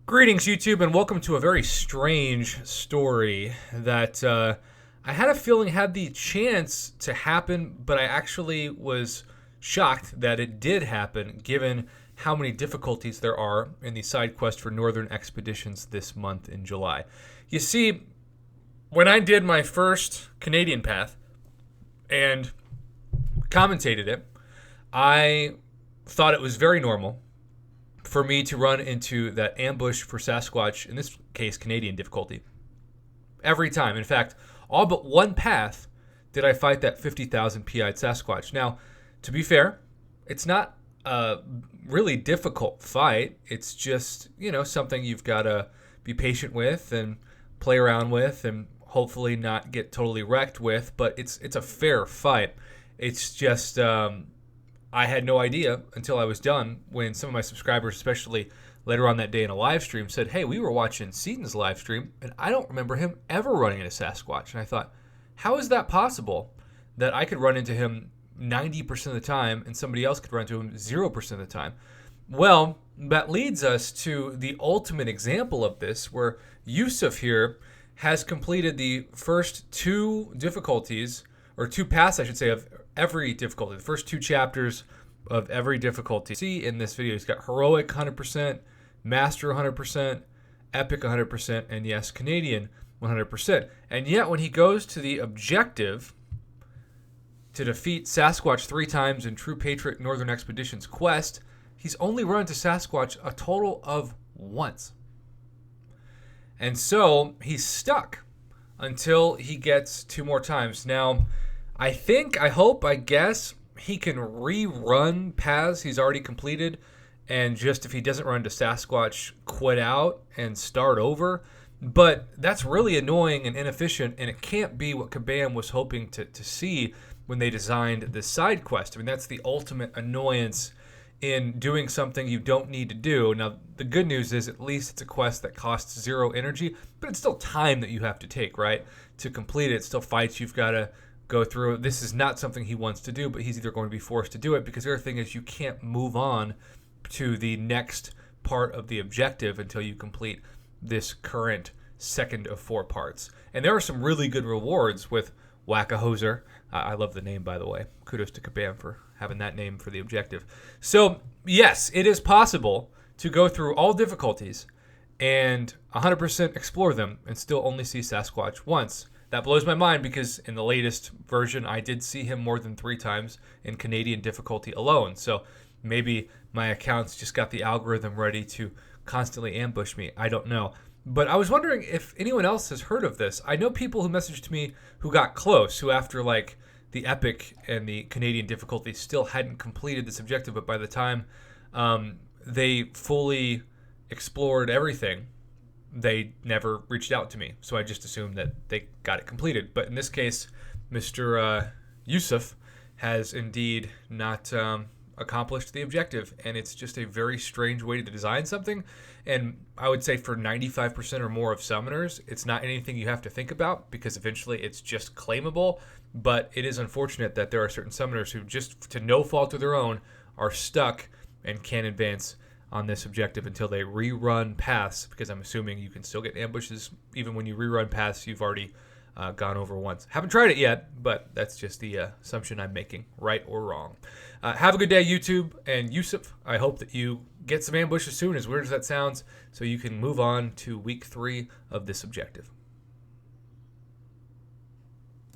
Greetings, YouTube, and welcome to a very strange story that I had a feeling had the chance to happen, but I actually was shocked that it did happen given how many difficulties there are in the side quest for Northern Expeditions this month in July. You see, when I did my first Canadian path and commentated it, I thought it was very normal for me to run into that ambush for Sasquatch, in this case, Canadian difficulty, every time. In fact, all but one path did I fight that 50,000 PI'd Sasquatch. Now, to be fair, it's not a really difficult fight. It's just, something you've got to be patient with and play around with and hopefully not get totally wrecked with, but it's a fair fight. It's just I had no idea until I was done when some of my subscribers, especially later on that day in a live stream, said, hey, we were watching Seaton's live stream, and I don't remember him ever running into Sasquatch. And I thought, how is that possible that I could run into him 90% of the time and somebody else could run into him 0% of the time? Well, that leads us to the ultimate example of this, where Yusuf here has completed the first two difficulties, or two paths, I should say, of every difficulty, the first two chapters of every difficulty. See in this video, he's got Heroic 100%, Master 100%, Epic 100%, and yes, Canadian 100%. And yet when he goes to the objective to defeat Sasquatch 3 times in True Patriot Northern Expeditions quest, he's only run into Sasquatch a total of once. And so he's stuck until he gets 2 more times. Now, I guess he can rerun paths he's already completed and just, if he doesn't run into Sasquatch, quit out and start over. But that's really annoying and inefficient, and it can't be what Kabam was hoping to see when they designed this side quest. I mean, that's the ultimate annoyance in doing something you don't need to do. Now, the good news is at least it's a quest that costs 0 energy, but it's still time that you have to take, right? To complete it, it's still fights you've got to go through. This is not something he wants to do, but he's either going to be forced to do it, because the other thing is you can't move on to the next part of the objective until you complete this current second of 4 parts. And there are some really good rewards with Whack-A-Hoser. I love the name, by the way. Kudos to Kabam for having that name for the objective. So, yes, it is possible to go through all difficulties and 100% explore them and still only see Sasquatch once. That blows my mind, because in the latest version, I did see him more than 3 times in Canadian difficulty alone. So maybe my account's just got the algorithm ready to constantly ambush me. I don't know. But I was wondering if anyone else has heard of this. I know people who messaged me who got close, who after like the Epic and the Canadian difficulty still hadn't completed this objective, but by the time they fully explored everything, they never reached out to me. So I just assumed that they got it completed. But in this case, Mr. Yusuf has indeed not accomplished the objective. And it's just a very strange way to design something. And I would say for 95% or more of summoners, it's not anything you have to think about, because eventually it's just claimable. But it is unfortunate that there are certain summoners who, just to no fault of their own, are stuck and can't advance on this objective until they rerun paths, because I'm assuming you can still get ambushes even when you rerun paths you've already gone over once. Haven't tried it yet, but that's just the assumption I'm making, right or wrong. Have a good day, YouTube, and Yusuf, I hope that you get some ambushes soon, as weird as that sounds, so you can move on to week 3 of this objective.